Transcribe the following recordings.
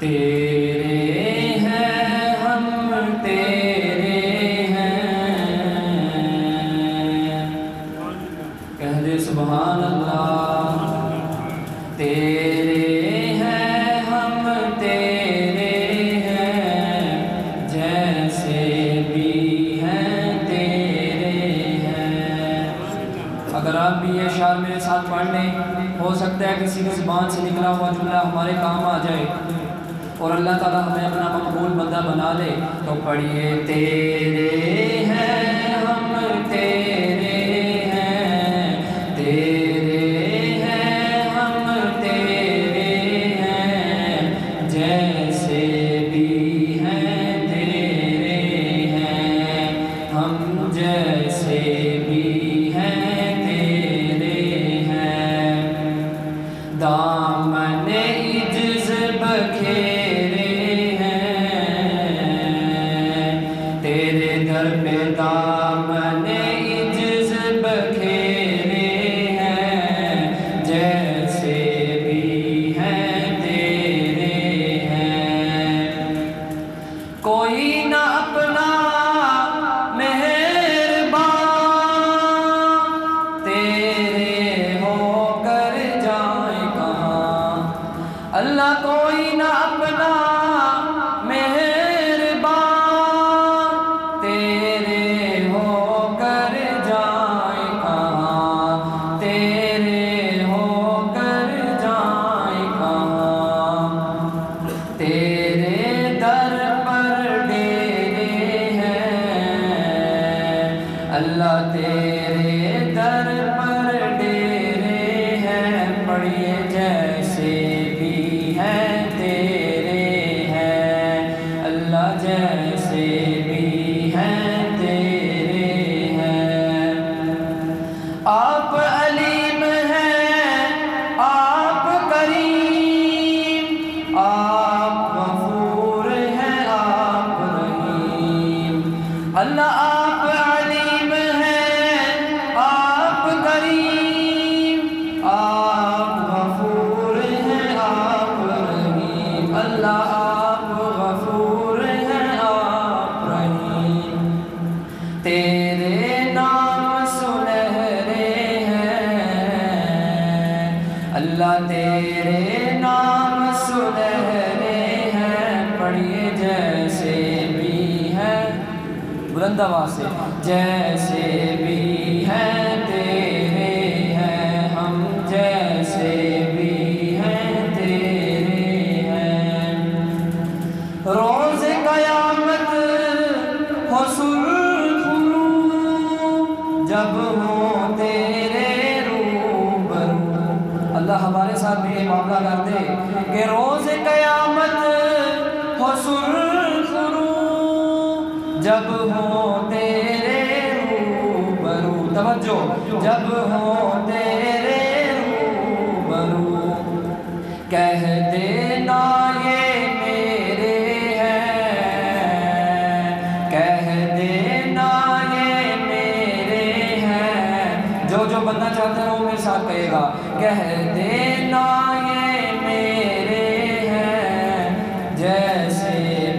تیرے ہیں ہم تیرے ہیں، کہہ دے سبحان اللہ۔ تیرے ہیں ہم تیرے ہیں، جیسے بھی ہیں تیرے ہیں۔ اگر آپ بھی یہ اشعار میرے ساتھ پڑھ لیں، ہو سکتا ہے کسی کی زبان سے نکلا ہوا جملہ ہمارے کام آ جائے اور اللہ تعالیٰ ہمیں اپنا مقبول بندہ بنا لے۔ تو پڑھیے تیرے ہیں ہم تیرے ہیں، تیرے ہیں ہم تیرے ہیں، جیسے بھی ہیں تیرے ہیں، ہم جیسے بھی ہیں تیرے ہیں۔ دامن عجز بکھیرے ہیں، تیرے در پہ دامن عجز بکھیرے ہیں، جیسے بھی ہیں تیرے ہیں۔ کوئی نہ اپنا مہربان، تیرے ہو کر جائے کہاں۔ اللہ کوئی نہ اپنا مہربان، تیرے ہو کر جائے کہاں، تیرے ہو کر جائے کہاں۔ تیرے در پر ڈیرے ہیں، اللہ تیرے در پر ڈیرے ہیں۔ پڑھیے جیسے بھی ہیں تیرے ہیں، اللہ جیسے بھی ہیں تیرے ہیں۔ آپ علیم ہیں، آپ کریم، آپ غفور ہیں، آپ رحیم۔ اللہ آپ علیم ہیں، آپ کریم، آپ غفور ہیں، آپ رحیم۔ اللہ آپ غفور ہیں، آپ رحیم۔ تیرے نام سنہرے ہیں، اللہ تیرے نام سنہرے ہیں۔ پڑھیے جیسے بھی ہیں، بلند آواز سے، جیسے بھی ہیں تیرے ہیں، ہم جیسے بھی ہیں تیرے ہیں۔ روز قیامت ہو سرخ رو، جب ہوں تیرے روبرو۔ اللہ ہمارے ساتھ بھی یہ معاملہ کر دے کہ روز قیامت ہو سرخ رو، جب ہوں تیرے روبرو۔ توجہ، جب ہوں تیرے روبرو۔ کہہ دینا یہ میرے ہیں، کہہ دینا یہ میرے ہیں۔ جو جو بننا چاہتا ہے وہ میرے ساتھ کہے گا، کہہ دینا یہ میرے ہیں، جیسے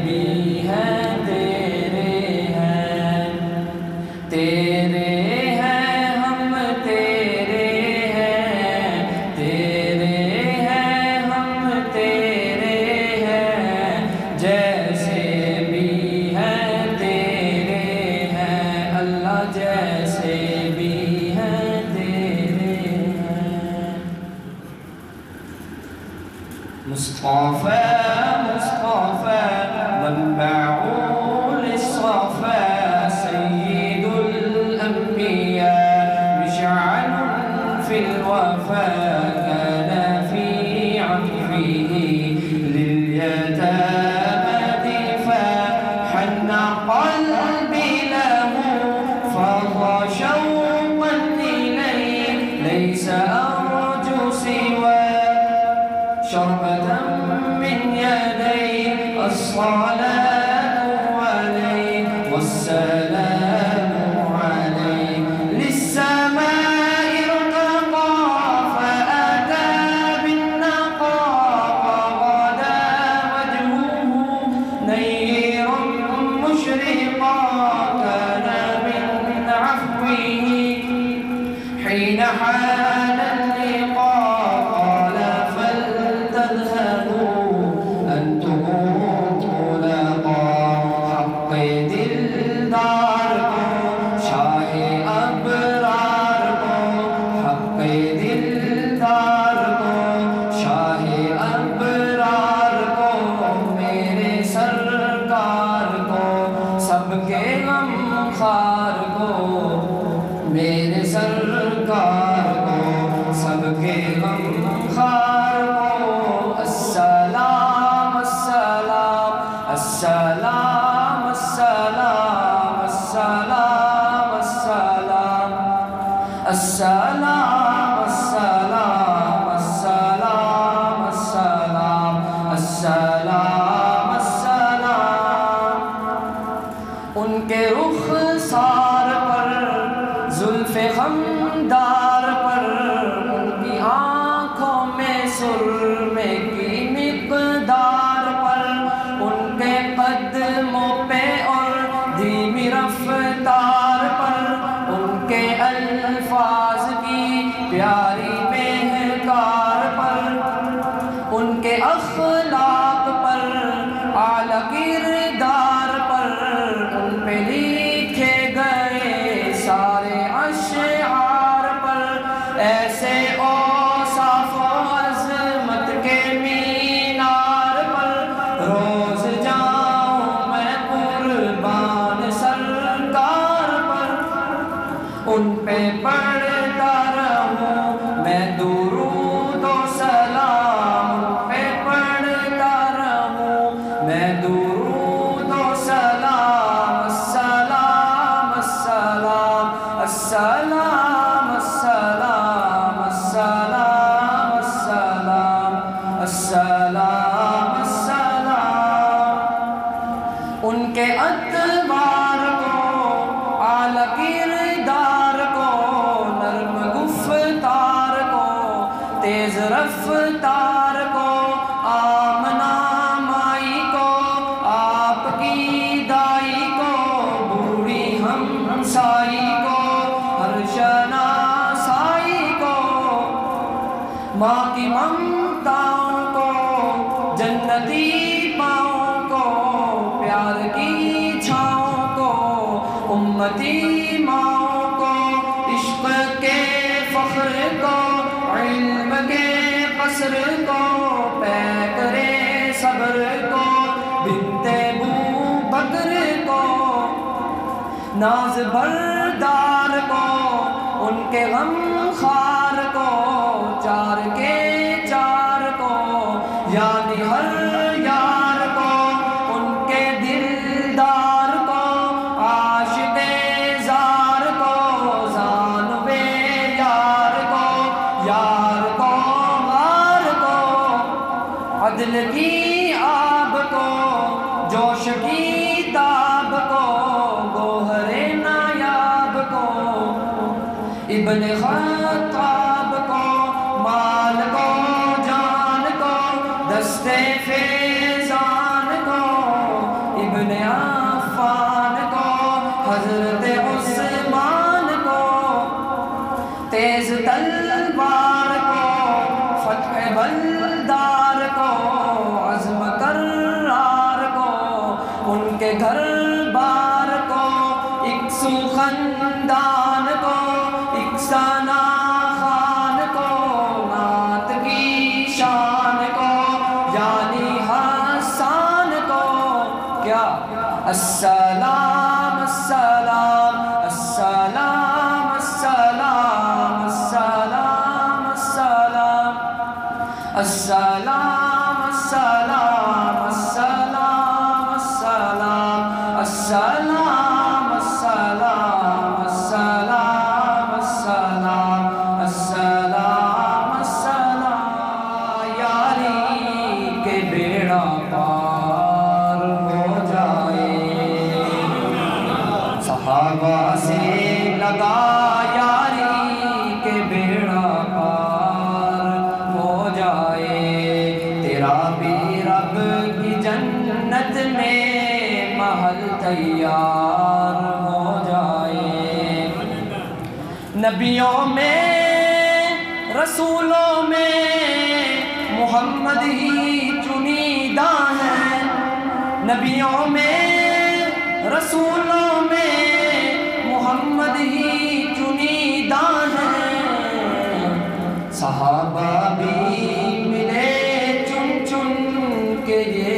بھی ہیں تیرے ہیں۔ تیرے ہیں ہم تیرے ہیں، تیرے ہیں ہم تیرے ہیں، جیسے بھی ہیں تیرے ہیں، اللہ جیسے بھی ہیں تیرے ہیں۔ مصطفیٰ مصطفیٰ منبع للصفا، سید الانبیاء مشعل فی الوفا، كان في عطفه لليتامى دفاع، حن قلبي له فاض شوقا إليه، ليس أرجو سوى شربة من يديه، الصلاة عليه والسلام عليه، للسماء ارتقى فأتى بالنقاء، غدا حان اللقاء قال فلتذهبوا أنتم طلقاء حق دلدار کو شاہ ابرار کو حق دلدار کو شاہ ابرار کو میرے سرکار کو سب کے غم خار کو میرے سرکار کو سب کے غم خار کو السلام السلام السلام السلام السلام السلام السلام السلام السلام السلام السلام السلام ان کے رخسار پر زلف خمدار پر ان کی آنکھوں میں سرمے کی مقدار پر ان کے قدموں پہ اور دھیمی رفتار پر ان کے الفاظ کی پیاری مہکار پر ان کے اخلاق پر اعلیٰ کردار پر ان پہ لکھے گئے سارے اشعار پر ایسے اوصاف و عظمت کے مینار پر روز جاؤں میں قربان سرکار پر ان پہ پڑھتا رہوں میں درود و سلام ان پہ پڑھتا رہوں میں درود و سلام السلام السلام السلام السلام السلام السلام السلام السلام ان کے ادوار کو اعلیٰ کردار کو نرم گفتار کو تیز رفتار کو آمنہ مائی کو آپ کی دائی کو بوڑھی ہمسائی کو ہر شناسائی کو ماں کی ممتاؤں کو جنتی پاؤں کو پیار کی چھاؤں کو امتی ماؤں کو عشق کے فخر کو علم کے قصر کو پیکرے صبر کو بنت ابو بکر کو ناز بردار کو ان کے غم خار کو چار کے چار کو یعنی ہر یار کو ان کے دلدار کو عاشق زار کو زانوے یار کو غار کو عدل کی آب کو جوش کی تاب کو گوہر نایاب کو ابن خطاب کو مال کو جان کو دستے فیضان کو ابن عفان کو حضرت عثمان کو تیز تلوار کو فتح بلدار کو عزم کرار کو ان کے گھر بار کو ایک سو خاندان کو ایک ثنا خان کو نعت کی شان کو یعنی حسان کو کیا السلام السلام السلام السلام السلام السلام السلام السلام السلام السلام السلام السلام السلام السلام السلام السلام یاری کے بیڑا پار ہو جائے صحابہ سے لگا یاری کے بیڑا پار ہو جائے تیرا بھی رب کی جنت میں محل تیار ہو جائے نبیوں میں رسولوں میں محمد ہی چنیدہ ہے، نبیوں میں رسولوں میں محمد ہی چنیدہ ہے، صحابہ بھی ملے چن چن کے یہ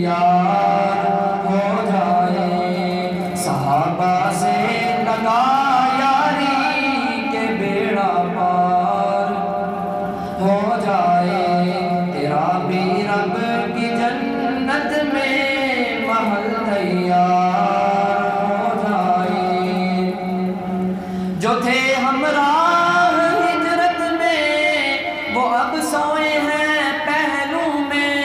یار ہو جائے، صحابہ سے لگا یاری کے بیڑا پار ہو جائے، تیرا بھی رب کی جنت میں محل تیار ہو جائے، جو تھے ہمراہ ہجرت میں وہ اب سوئے ہیں پہلو میں،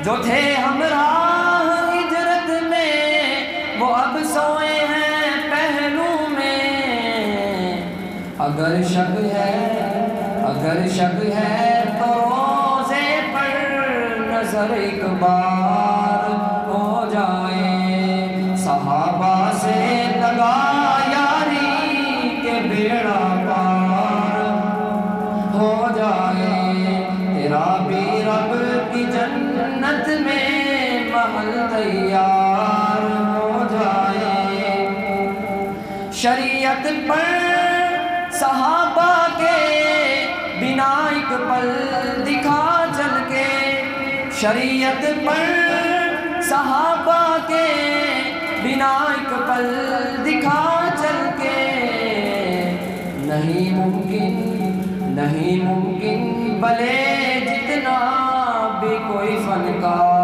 جو تھے ہمراہ ہجرت میں وہ اب سوئے ہیں پہلو میں، اگر شک ہے تو روزے پر نظر ایک بار ہو جائے، صحابہ سے لگا یاری کے بیڑا پار ہو جائے، تیرا بھی رب کی جنت میں محل تیار ہو جائے، شریعت پر صحابہ کے بنا ایک پل دکھا چل کے، شریعت پر صحابہ کے بنا ایک پل دکھا چل کے، نہیں ممکن بھلے جتنا بھی کوئی فنکار